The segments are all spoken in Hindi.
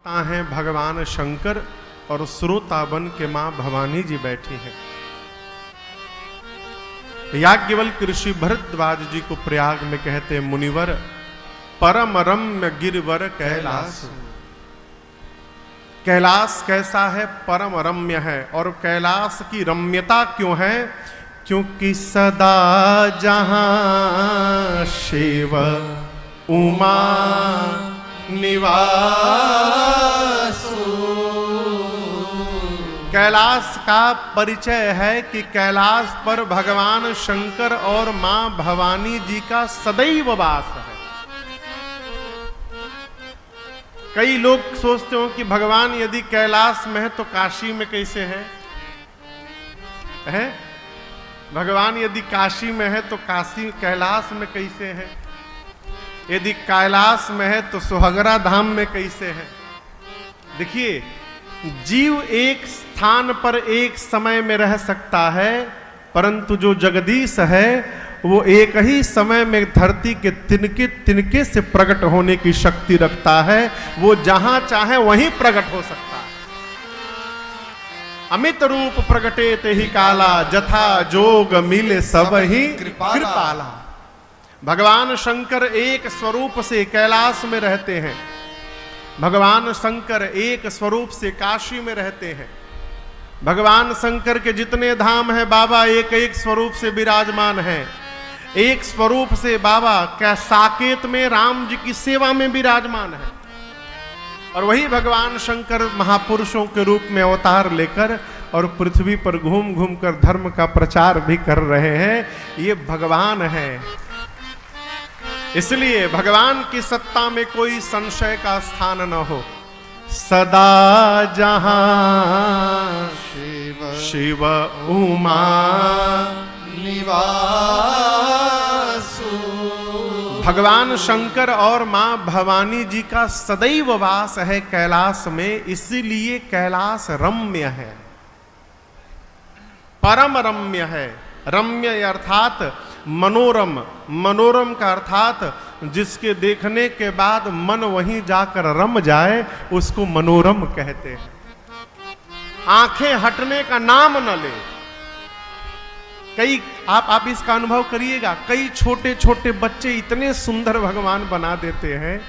हैं भगवान शंकर और श्रोता बन के मां भवानी जी बैठी हैं। याज्ञवल्क्य ऋषि भरद्वाज जी को प्रयाग में कहते हैं, मुनिवर परम रम्य गिरवर कैलास। कैलाश कैसा है? परम रम्य है। और कैलाश की रम्यता क्यों है? क्योंकि सदा जहां शिव उमा निवासु। कैलाश का परिचय है कि कैलाश पर भगवान शंकर और मां भवानी जी का सदैव वास है। कई लोग सोचते हो कि भगवान यदि कैलाश में है तो काशी में कैसे है? भगवान यदि काशी में है तो काशी कैलाश में कैसे है? यदि कैलाश में है तो सुहगरा धाम में कैसे है? देखिए, जीव एक स्थान पर एक समय में रह सकता है, परंतु जो जगदीश है वो एक ही समय में धरती के तिनके तिनके से प्रकट होने की शक्ति रखता है। वो जहां चाहे वहीं प्रकट हो सकता है। अमित रूप प्रकटे ते ही काला, जथा जोग मिले सब ही कृपाला। भगवान शंकर एक स्वरूप से कैलाश में रहते हैं। भगवान शंकर एक स्वरूप से काशी में रहते हैं। भगवान शंकर के जितने धाम हैं बाबा एक एक स्वरूप से विराजमान हैं। एक स्वरूप से बाबा क्या साकेत में राम जी की सेवा में विराजमान है। और वही भगवान शंकर महापुरुषों के रूप में अवतार लेकर और पृथ्वी पर घूम घूम कर धर्म का प्रचार भी कर रहे हैं। ये भगवान है। इसलिए भगवान की सत्ता में कोई संशय का स्थान न हो। सदा जहां शिव उमा निवासु। भगवान शंकर और मां भवानी जी का सदैव वास है कैलाश में, इसीलिए कैलाश रम्य है, परम रम्य है। रम्य अर्थात मनोरम। मनोरम का अर्थात जिसके देखने के बाद मन वहीं जाकर रम जाए उसको मनोरम कहते हैं। आंखें हटने का नाम न ले। कई आप इसका अनुभव करिएगा, कई छोटे छोटे बच्चे इतने सुंदर भगवान बना देते हैं।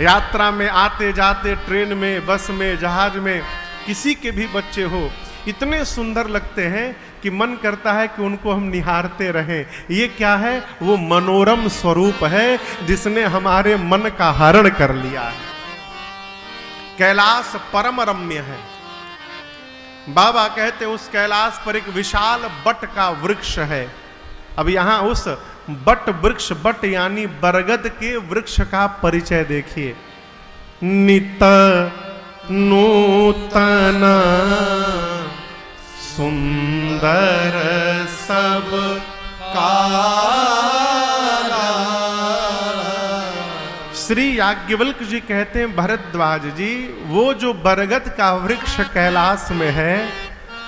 यात्रा में आते जाते, ट्रेन में, बस में, जहाज में, किसी के भी बच्चे हो, इतने सुंदर लगते हैं कि मन करता है कि उनको हम निहारते रहें। ये क्या है? वो मनोरम स्वरूप है जिसने हमारे मन का हरण कर लिया है। कैलाश परम रम्य है। बाबा कहते उस कैलाश पर एक विशाल बट का वृक्ष है। अब यहां उस बट वृक्ष, बट यानी बरगद के वृक्ष का परिचय देखिए। नित नूतन सुंदर सब काला। श्री याज्ञवल्क्य जी कहते हैं, भरद्वाज जी, वो जो बरगद का वृक्ष कैलाश में है,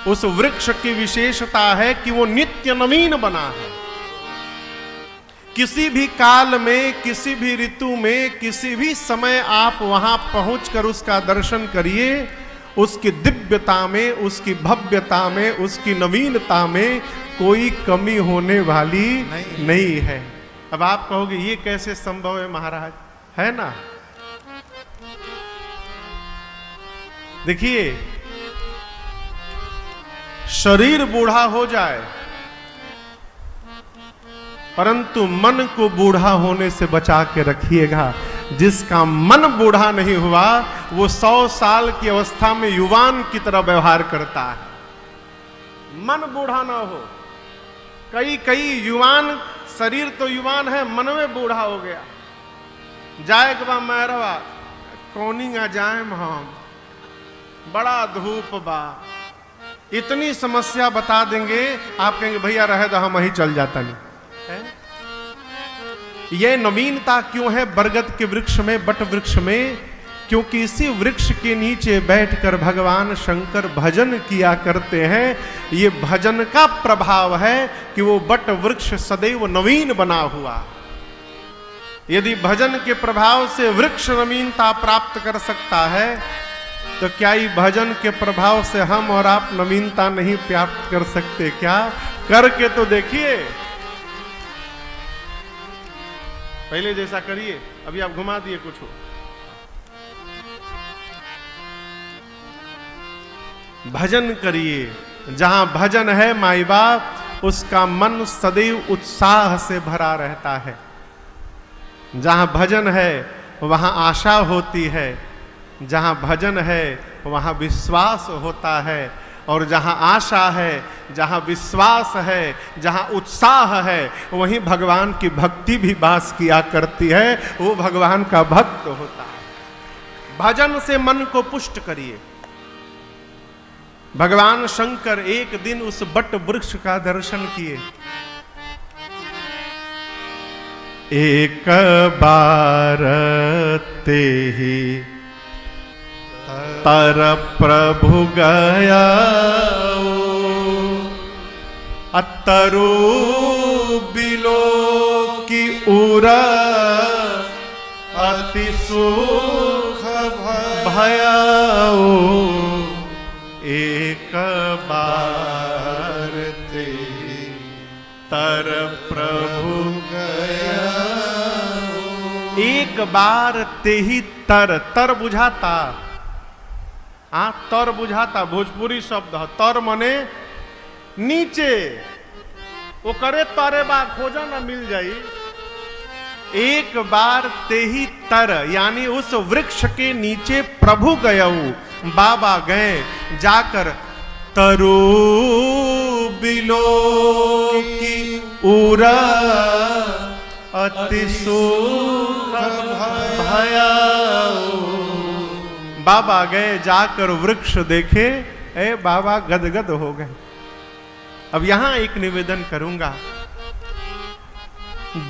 उस वृक्ष की विशेषता है कि वो नित्य नवीन बना है। किसी भी काल में, किसी भी ऋतु में, किसी भी समय आप वहां पहुंचकर उसका दर्शन करिए, उसकी दिव्यता में, उसकी भव्यता में, उसकी नवीनता में कोई कमी होने वाली नहीं है। अब आप कहोगे ये कैसे संभव है महाराज? है ना? देखिए, शरीर बूढ़ा हो जाए परंतु मन को बूढ़ा होने से बचा के रखिएगा। जिसका मन बूढ़ा नहीं हुआ वो 100 साल की अवस्था में युवान की तरह व्यवहार करता है। मन बूढ़ा ना हो। कई युवान, शरीर तो युवान है, मन में बूढ़ा हो गया। जाए के बा मैरवा कौनिंगा जाए हम, बड़ा धूप बा, इतनी समस्या बता देंगे, आप कहेंगे भैया रहे तो हम ही चल जाता नहीं है? यह नवीनता क्यों है बरगद के वृक्ष में, बट वृक्ष में? क्योंकि इसी वृक्ष के नीचे बैठकर भगवान शंकर भजन किया करते हैं। ये भजन का प्रभाव है कि वो बट वृक्ष सदैव नवीन बना हुआ। यदि भजन के प्रभाव से वृक्ष नवीनता प्राप्त कर सकता है, तो क्या ये भजन के प्रभाव से हम और आप नवीनता नहीं प्राप्त कर सकते क्या? करके तो देखिए। पहले जैसा करिए, अभी आप घुमा दिए कुछ हो। भजन करिए, जहां भजन है माई बाप, उसका मन सदैव उत्साह से भरा रहता है। जहां भजन है वहां आशा होती है, जहां भजन है वहां विश्वास होता है, और जहां आशा है, जहां विश्वास है, जहां उत्साह है, वहीं भगवान की भक्ति भी वास किया करती है। वो भगवान का भक्त होता है। भजन से मन को पुष्ट करिए। भगवान शंकर एक दिन उस बट वृक्ष का दर्शन किए। एक बार ते ही तर प्रभु गया, अतरु बिलो की उरा अति सुख भयाओ। एक बार ते तर प्रभु गया, एक बार ते ही तर, तर बुझाता, तर बुझाता भोजपुरी शब्द है। तर मने नीचे, वो करे तारे बा खोजा ना मिल जाई। एक बार ते ही तर, यानी उस वृक्ष के नीचे प्रभु गयऊ, बाबा गए, जाकर तरु बिलो की उरा अति सुख भयाओ। बाबा गए, जाकर वृक्ष देखे, ए बाबा गदगद हो गए। अब यहां एक निवेदन करूंगा,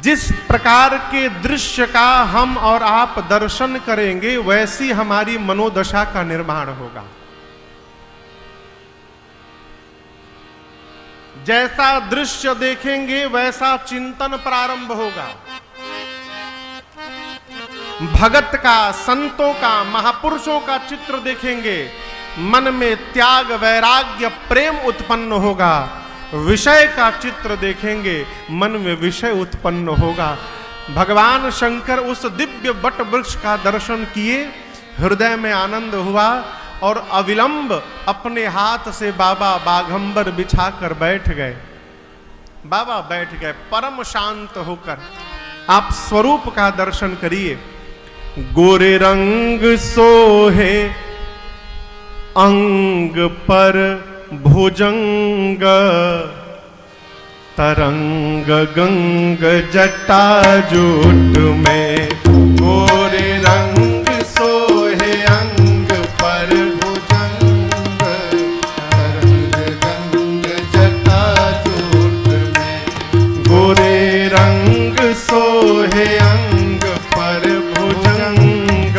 जिस प्रकार के दृश्य का हम और आप दर्शन करेंगे, वैसी हमारी मनोदशा का निर्माण होगा। जैसा दृश्य देखेंगे वैसा चिंतन प्रारंभ होगा। भगत का, संतों का, महापुरुषों का चित्र देखेंगे, मन में त्याग, वैराग्य, प्रेम उत्पन्न होगा। विषय का चित्र देखेंगे, मन में विषय उत्पन्न होगा। भगवान शंकर उस दिव्य बट वृक्ष का दर्शन किए, हृदय में आनंद हुआ, और अविलंब अपने हाथ से बाबा बाघंबर बिछाकर बैठ गए। बाबा बैठ गए परम शांत होकर। आप स्वरूप का दर्शन करिए। गोरे रंग सोहे अंग पर भुजंग, तरंग गंग जटा जूट में। गोरे रंग सोहे अंग पर भुजंग, तरंग गंग जटा जूट में। गोरे रंग सोहे अंग पर भुजंग,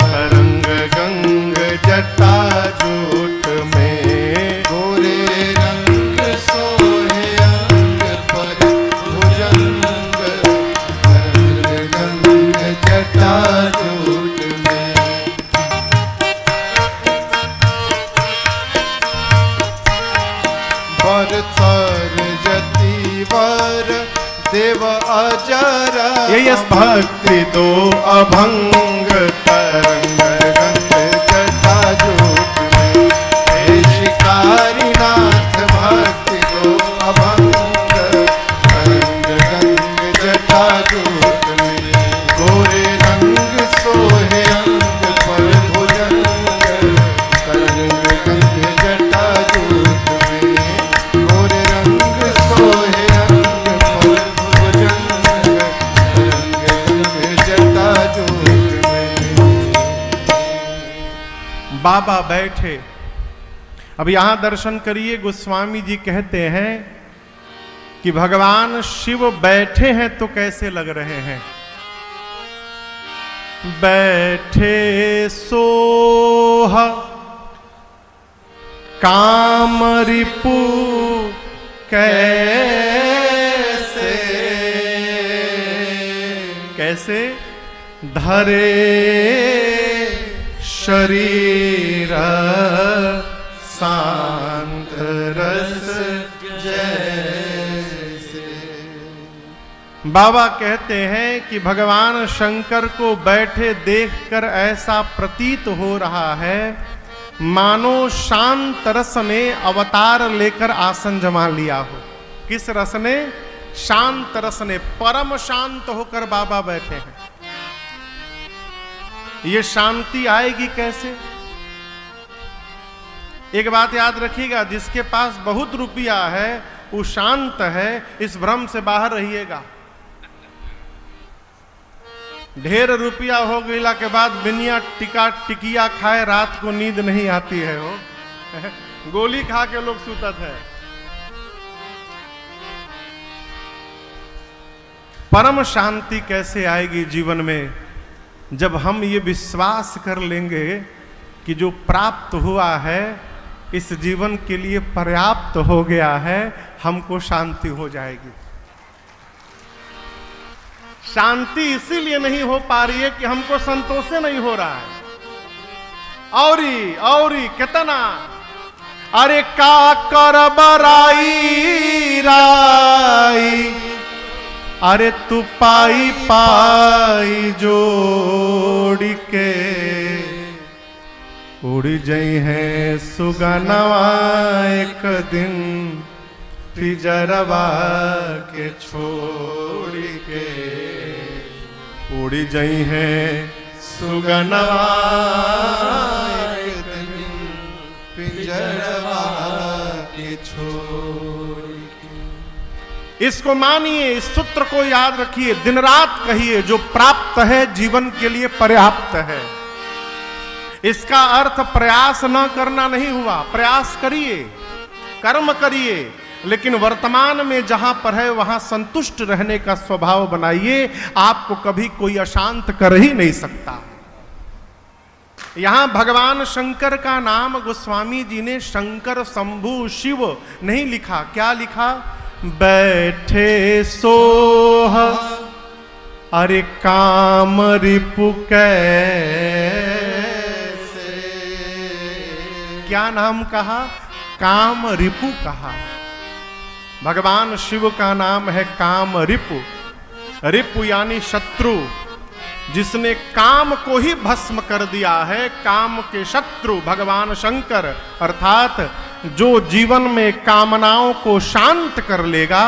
तरंग गंग जटा जूट में। गोरे रंग सोहे अंग पर भुजंग, तरंग गंग जटा जूट में। वर तर जति वर देव अजर, यही भक्ति दो अभंग, तरंग गंग जटा जूट में। हे शिकारी नाथ भक्ति दो अभंग, तरंग गंग जटा जूट में। गोरे रंग सोहे अंग पर भुजंग, तरंग गंग जटा जूट में। गोरे रंग सोहे अंग पर भुजंग, तरंग गंग जटा जूट में। बाबा बैठे। अब यहां दर्शन करिए, गोस्वामी जी कहते हैं कि भगवान शिव बैठे हैं तो कैसे लग रहे हैं। बैठे सोह काम रिपु कैसे, धरे शरीर शांत रस जैसे। बाबा कहते हैं कि भगवान शंकर को बैठे देखकर ऐसा प्रतीत हो रहा है मानो शांत रस ने अवतार लेकर आसन जमा लिया हो। किस रस ने? शांत रस ने। परम शांत होकर बाबा बैठे हैं। ये शांति आएगी कैसे? एक बात याद रखिएगा, जिसके पास बहुत रुपया है वो शांत है, इस भ्रम से बाहर रहिएगा। ढेर रुपया हो गया के बाद बिनिया टिकिया खाए रात को नींद नहीं आती है, वो गोली खा के लोग सुतत है। परम शांति कैसे आएगी जीवन में? जब हम ये विश्वास कर लेंगे कि जो प्राप्त हुआ है इस जीवन के लिए पर्याप्त हो गया है, हमको शांति हो जाएगी। शांति इसीलिए नहीं हो पा रही है कि हमको संतोष नहीं हो रहा है। औरी कितना, अरे का कर बराई राई, अरे तू पाई पाई जोड़ के उड़ जई है सुगनवा एक दिन पिजरवा के छोड़ के उड़ जई है सुगनवा एक दिन पिजरवा के छोड़ के। इसको मानिए, इस सूत्र को याद रखिए, दिन रात कहिए, जो प्राप्त है जीवन के लिए पर्याप्त है। इसका अर्थ प्रयास न करना नहीं हुआ। प्रयास करिए, कर्म करिए, लेकिन वर्तमान में जहां पर है वहां संतुष्ट रहने का स्वभाव बनाइए। आपको कभी कोई अशांत कर ही नहीं सकता। यहां भगवान शंकर का नाम गोस्वामी जी ने शंकर शंभु शिव नहीं लिखा। क्या लिखा? बैठे सोह अरे काम रिपु कैसे। क्या नाम कहा? काम रिपु कहा। भगवान शिव का नाम है काम रिपु। रिपु यानी शत्रु, जिसने काम को ही भस्म कर दिया है। काम के शत्रु भगवान शंकर, अर्थात जो जीवन में कामनाओं को शांत कर लेगा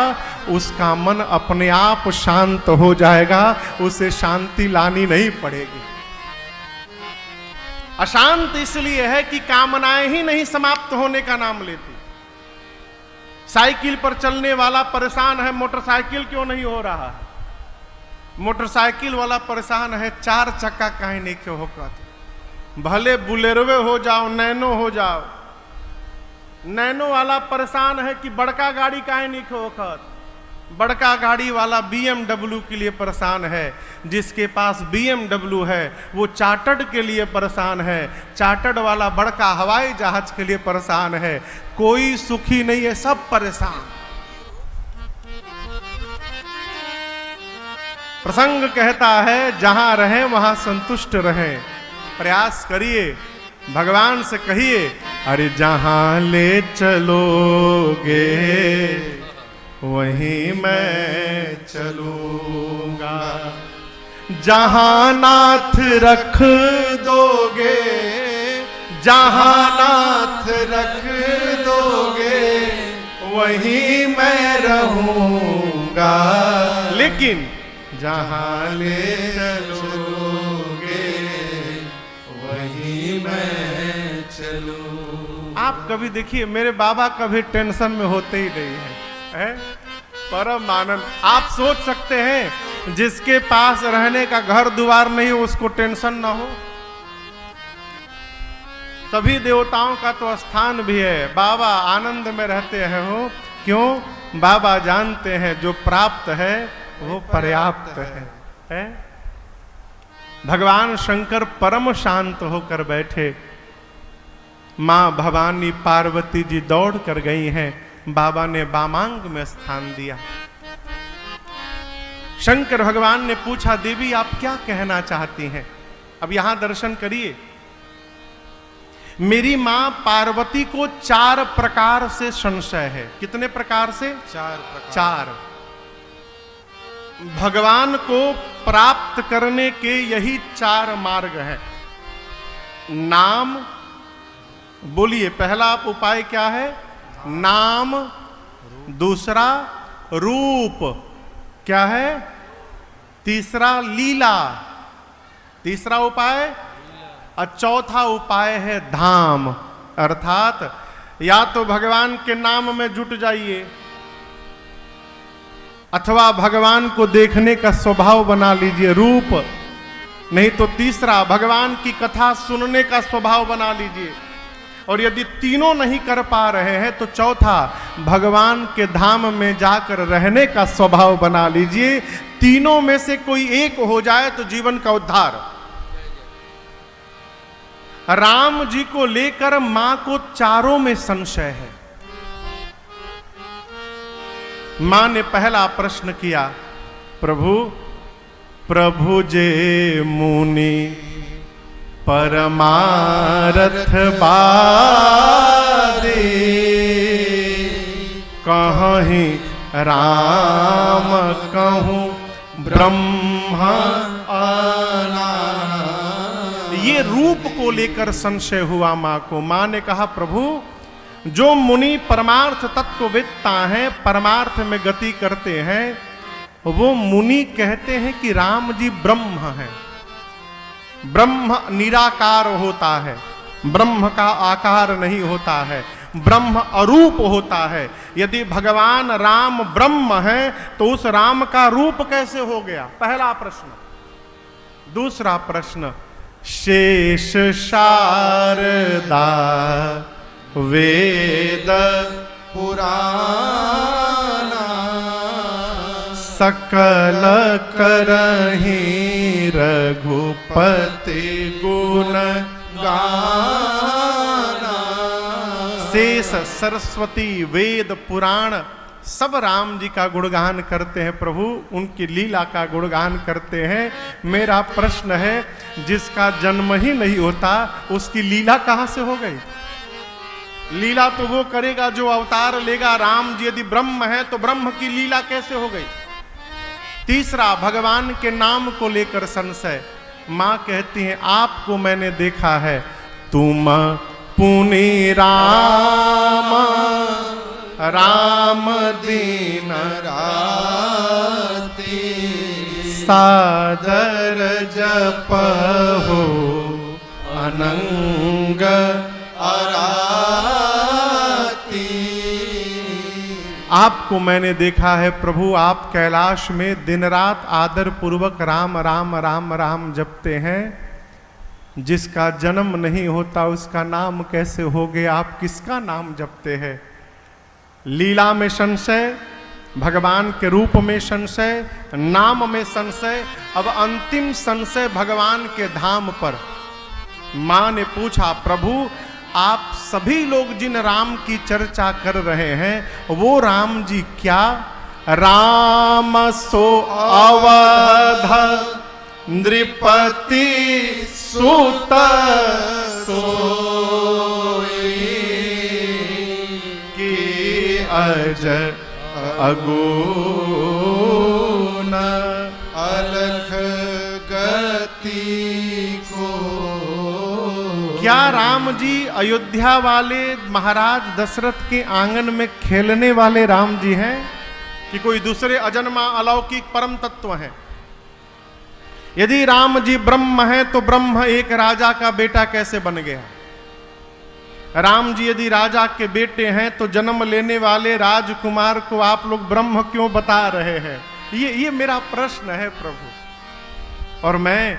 उसका मन अपने आप शांत हो जाएगा, उसे शांति लानी नहीं पड़ेगी। अशांत इसलिए है कि कामनाएं ही नहीं समाप्त होने का नाम लेती। साइकिल पर चलने वाला परेशान है, मोटरसाइकिल क्यों नहीं हो रहा? मोटरसाइकिल वाला परेशान है, चार चक्का काहे नहीं क्यों होकर? भले बुलेरोवे हो जाओ, नैनो हो जाओ। नैनो वाला परेशान है कि बड़का गाड़ी काहे नहीं क्यों होकर? बड़का गाड़ी वाला BMW के लिए परेशान है। जिसके पास BMW है वो चार्टर्ड के लिए परेशान है। चार्टर्ड वाला बड़का हवाई जहाज के लिए परेशान है। कोई सुखी नहीं है, सब परेशान। प्रसंग कहता है जहां रहें वहां संतुष्ट रहें। प्रयास करिए, भगवान से कहिए, अरे जहां ले चलोगे वहीं मैं चलूंगा। जहां नाथ रख दोगे, जहां नाथ रख दोगे वहीं मैं रहूंगा। लेकिन जहां ले चलोगे वहीं मैं चलूं। आप कभी देखिए, मेरे बाबा कभी टेंशन में होते ही नहीं है, परम आनंद। आप सोच सकते हैं जिसके पास रहने का घर द्वार नहीं हो उसको टेंशन ना हो? सभी देवताओं का तो स्थान भी है, बाबा आनंद में रहते हैं। हो क्यों? बाबा जानते हैं जो प्राप्त है वो पर्याप्त है। भगवान शंकर परम शांत होकर बैठे। मां भवानी पार्वती जी दौड़ कर गई हैं। बाबा ने वामांग में स्थान दिया। शंकर भगवान ने पूछा, देवी आप क्या कहना चाहती हैं? अब यहां दर्शन करिए। मेरी मां पार्वती को 4 प्रकार से संशय है। कितने प्रकार से? 4 प्रकार। 4। भगवान को प्राप्त करने के यही 4 मार्ग हैं। नाम, बोलिए पहला उपाय क्या है? नाम। दूसरा रूप, क्या है? तीसरा लीला, तीसरा उपाय। और चौथा उपाय है धाम, अर्थात या तो भगवान के नाम में जुट जाइए, अथवा भगवान को देखने का स्वभाव बना लीजिए, रूप। नहीं तो तीसरा भगवान की कथा सुनने का स्वभाव बना लीजिए। और यदि तीनों नहीं कर पा रहे हैं तो चौथा भगवान के धाम में जाकर रहने का स्वभाव बना लीजिए। तीनों में से कोई एक हो जाए तो जीवन का उद्धार। राम जी को लेकर मां को चारों में संशय है। मां ने पहला प्रश्न किया, प्रभु जे मुनि परमारथ बादे, कहीं राम कहूं ब्रह्म आना। ये रूप को लेकर संशय हुआ मां को। मां ने कहा, प्रभु जो मुनि परमार्थ तत्ववेत्ता हैं, परमार्थ में गति करते हैं, वो मुनि कहते हैं कि राम जी ब्रह्म हैं। ब्रह्म निराकार होता है, ब्रह्म का आकार नहीं होता है, ब्रह्म अरूप होता है। यदि भगवान राम ब्रह्म है तो उस राम का रूप कैसे हो गया? पहला प्रश्न। दूसरा प्रश्न, शेष शारदा वेद पुराना, सकल करहि रघुपति गुण गाना। शेष सरस्वती वेद पुराण सब राम जी का गुणगान करते हैं प्रभु, उनकी लीला का गुणगान करते हैं। मेरा प्रश्न है, जिसका जन्म ही नहीं होता उसकी लीला कहां से हो गई? लीला तो वो करेगा जो अवतार लेगा। राम जी यदि ब्रह्म है तो ब्रह्म की लीला कैसे हो गई? तीसरा, भगवान के नाम को लेकर संशय। मां कहती हैं, आपको मैंने देखा है, तुम पुनि राम राम दीन राती, सादर जपहो अनंग आराती। आपको मैंने देखा है प्रभु, आप कैलाश में दिन रात आदर पूर्वक राम राम राम राम जपते हैं। जिसका जन्म नहीं होता उसका नाम कैसे हो गया? आप किसका नाम जपते हैं? लीला में संशय, भगवान के रूप में संशय, नाम में संशय, अब अंतिम संशय भगवान के धाम पर। मां ने पूछा, प्रभु आप सभी लोग जिन राम की चर्चा कर रहे हैं वो राम जी क्या? राम सो अवध नृपति सुत सोई, की अज अगुण अलख गति को। क्या राम जी अयोध्या वाले महाराज दशरथ के आंगन में खेलने वाले राम जी हैं कि कोई दूसरे अजन्मा अलौकिक परम तत्व हैं? यदि राम जी ब्रह्म हैं तो ब्रह्म एक राजा का बेटा कैसे बन गया? राम जी यदि राजा के बेटे हैं तो जन्म लेने वाले राजकुमार को आप लोग ब्रह्म क्यों बता रहे हैं? ये मेरा प्रश्न है प्रभु। और मैं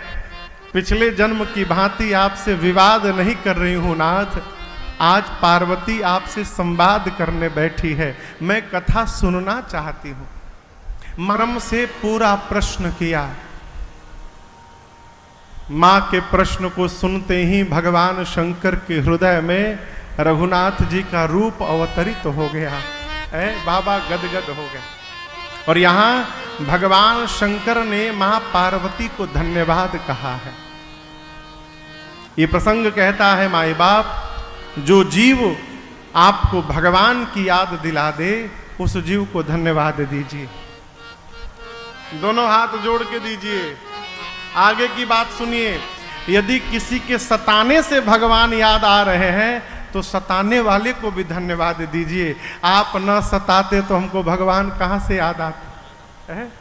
पिछले जन्म की भांति आपसे विवाद नहीं कर रही हूं नाथ। आज पार्वती आपसे संवाद करने बैठी है, मैं कथा सुनना चाहती हूं। मर्म से पूरा प्रश्न किया। मां के प्रश्न को सुनते ही भगवान शंकर के हृदय में रघुनाथ जी का रूप अवतरित हो गया। बाबा गदगद हो गए। और यहां भगवान शंकर ने मां पार्वती को धन्यवाद कहा है। ये प्रसंग कहता है, माई बाप, जो जीव आपको भगवान की याद दिला दे उस जीव को धन्यवाद दीजिए। दोनों हाथ जोड़ के दीजिए। आगे की बात सुनिए। यदि किसी के सताने से भगवान याद आ रहे हैं तो सताने वाले को भी धन्यवाद दीजिए। आप न सताते तो हमको भगवान कहां से याद आते है?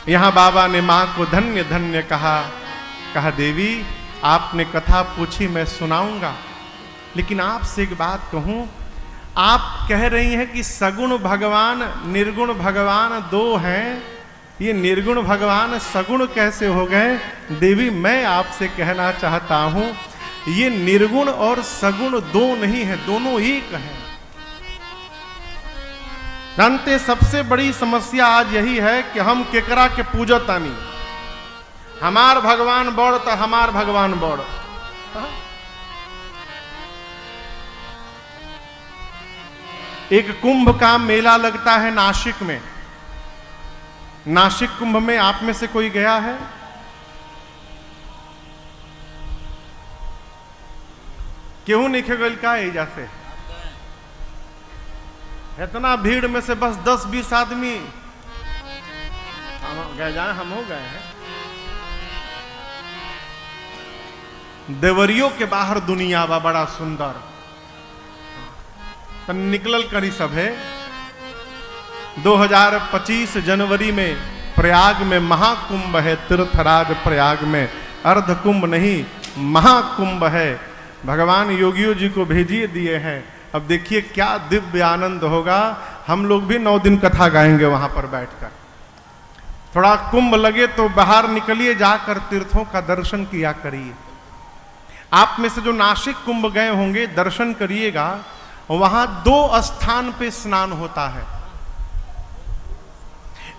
यहां बाबा ने मां को धन्य धन्य कहा। कहा, देवी आपने कथा पूछी, मैं सुनाऊंगा, लेकिन आपसे एक बात कहूं। आप कह रही हैं कि सगुण भगवान निर्गुण भगवान दो हैं, ये निर्गुण भगवान सगुण कैसे हो गए? देवी मैं आपसे कहना चाहता हूं, ये निर्गुण और सगुण दो नहीं है, दोनों एक हैं। जानते, सबसे बड़ी समस्या आज यही है कि हम केकरा के पूजतानी। हमार भगवान बड़ तो हमार भगवान बड़। एक कुंभ का मेला लगता है नासिक में। नासिक कुंभ में आप में से कोई गया है? क्यों नहीं खेल का एजा से? इतना भीड़ में से बस 10-20 आदमी हम गए, जाए हम हो गए हैं। देवरियों के बाहर दुनिया बा बड़ा सुंदर, तो निकलल करी सब है। 2025 जनवरी में प्रयाग में महाकुंभ है, तीर्थराज प्रयाग में, अर्ध कुंभ नहीं महाकुंभ है। भगवान योगियों जी को भेजिए दिए हैं। अब देखिए क्या दिव्य आनंद होगा। हम लोग भी 9 दिन कथा गाएंगे वहां पर बैठकर। थोड़ा कुंभ लगे तो बाहर निकलिए, जाकर तीर्थों का दर्शन किया करिए। आप में से जो नासिक कुंभ गए होंगे दर्शन करिएगा, वहां 2 स्थान पे स्नान होता है।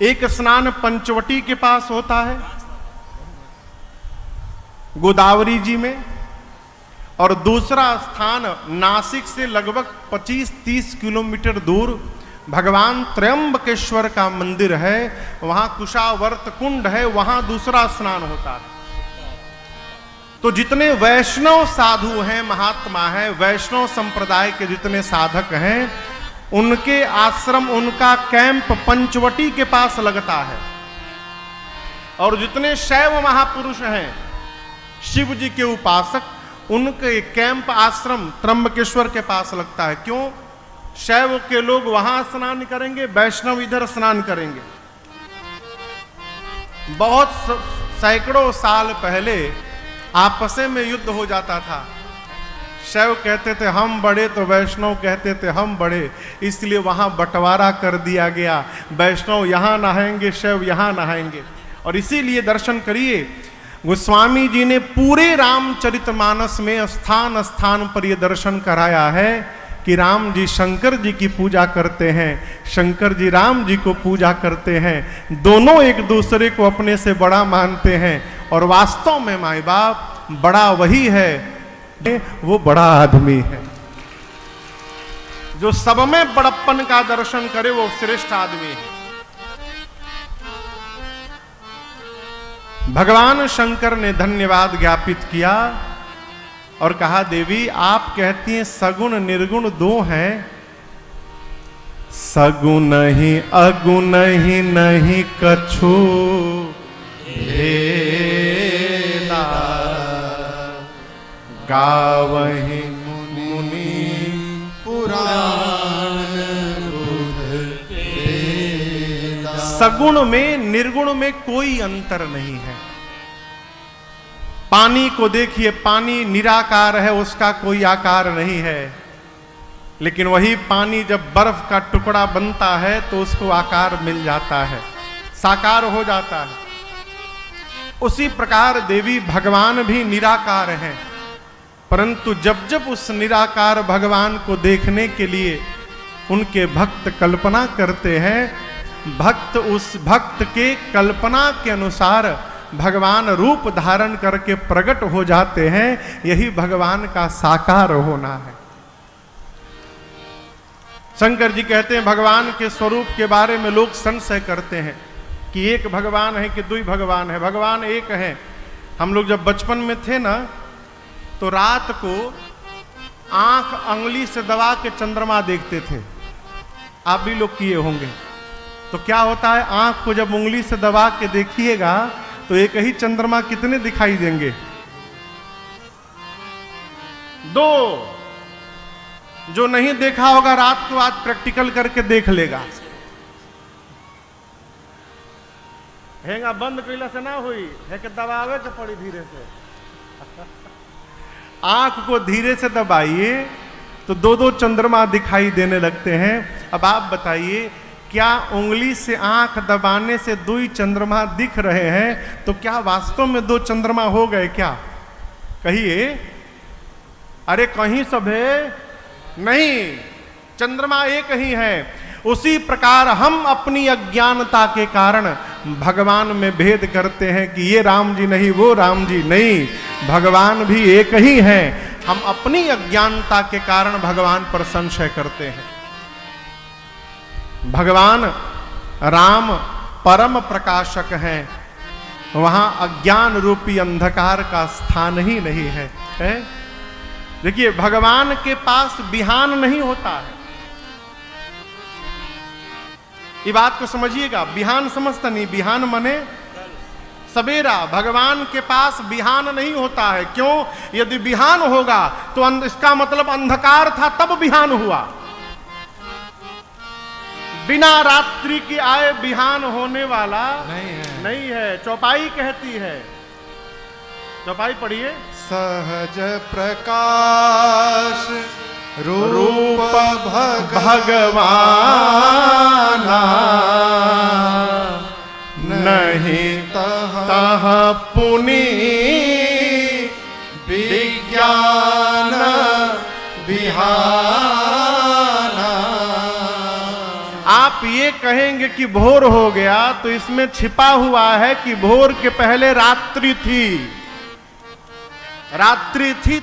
एक स्नान पंचवटी के पास होता है गोदावरी जी में, और दूसरा स्थान नासिक से लगभग 25-30 किलोमीटर दूर भगवान त्र्यंबकेश्वर का मंदिर है, वहां कुशावर्त कुंड है, वहां दूसरा स्नान होता है। तो जितने वैष्णव साधु हैं, महात्मा हैं, वैष्णव संप्रदाय के जितने साधक हैं, उनके आश्रम, उनका कैंप पंचवटी के पास लगता है। और जितने शैव महापुरुष हैं, शिव जी के उपासक, उनके कैंप आश्रम त्र्यंबकेश्वर के पास लगता है। क्यों? शैव के लोग वहां स्नान करेंगे, वैष्णव इधर स्नान करेंगे। बहुत सैकड़ों साल पहले आपस में युद्ध हो जाता था। शैव कहते थे हम बड़े, तो वैष्णव कहते थे हम बड़े, इसलिए वहां बंटवारा कर दिया गया। वैष्णव यहां नहाएंगे, शैव यहां नहाएंगे। और इसीलिए दर्शन करिए, गोस्वामी जी ने पूरे रामचरितमानस में स्थान स्थान पर यह दर्शन कराया है कि राम जी शंकर जी की पूजा करते हैं, शंकर जी राम जी को पूजा करते हैं। दोनों एक दूसरे को अपने से बड़ा मानते हैं। और वास्तव में माई बाप बड़ा वही है, वो बड़ा आदमी है। जो सब में बड़प्पन का दर्शन करे वो श्रेष्ठ आदमी है। भगवान शंकर ने धन्यवाद ज्ञापित किया और कहा, देवी आप कहती हैं सगुण निर्गुण 2 हैं। सगुण ही अगुण ही नहीं कछु भेदा, गावहि मुनि पुराण वेदा। सगुण में निर्गुण में कोई अंतर नहीं है। पानी को देखिए, पानी निराकार है, उसका कोई आकार नहीं है। लेकिन वही पानी जब बर्फ का टुकड़ा बनता है तो उसको आकार मिल जाता है, साकार हो जाता है। उसी प्रकार देवी भगवान भी निराकार हैं, परंतु जब जब उस निराकार भगवान को देखने के लिए उनके भक्त कल्पना करते हैं, भक्त उस भक्त के कल्पना के अनुसार भगवान रूप धारण करके प्रकट हो जाते हैं। यही भगवान का साकार होना है। शंकर जी कहते हैं भगवान के स्वरूप के बारे में लोग संशय करते हैं कि एक भगवान है कि दुई भगवान है। भगवान एक है। हम लोग जब बचपन में थे ना, तो रात को आंख अंगुली से दबा के चंद्रमा देखते थे। आप भी लोग किए होंगे। तो क्या होता है, आंख को जब उंगली से दबा के देखिएगा तो एक ही चंद्रमा कितने दिखाई देंगे? 2। जो नहीं देखा होगा रात को आज प्रैक्टिकल करके देख लेगा। हेंगा बंद कैला से ना हुई है कि दबावे के पड़ी धीरे से। आंख को धीरे से दबाइए तो 2-2 चंद्रमा दिखाई देने लगते हैं। अब आप बताइए, क्या उंगली से आंख दबाने से 2 चंद्रमा दिख रहे हैं तो क्या वास्तव में 2 चंद्रमा हो गए क्या? कहिए। अरे कहीं सब है नहीं, चंद्रमा एक ही है। उसी प्रकार हम अपनी अज्ञानता के कारण भगवान में भेद करते हैं कि ये राम जी नहीं, वो राम जी नहीं। भगवान भी एक ही हैं। हम अपनी अज्ञानता के कारण भगवान पर संशय करते हैं। भगवान राम परम प्रकाशक हैं, वहां अज्ञान रूपी अंधकार का स्थान ही नहीं है। देखिए, भगवान के पास बिहान नहीं होता है। ये बात को समझिएगा। बिहान समझता नहीं, बिहान मने सवेरा। भगवान के पास बिहान नहीं होता है। क्यों? यदि बिहान होगा तो इसका मतलब अंधकार था तब बिहान हुआ। बिना रात्रि की आए बिहान होने वाला नहीं है। चौपाई कहती है। चौपाई पढ़िए। सहज प्रकाश रूप भगवाना नहीं तह पुनि विज्ञान विहाना। आप ये कहेंगे कि भोर हो गया तो इसमें छिपा हुआ है कि भोर के पहले रात्रि थी। रात्रि थी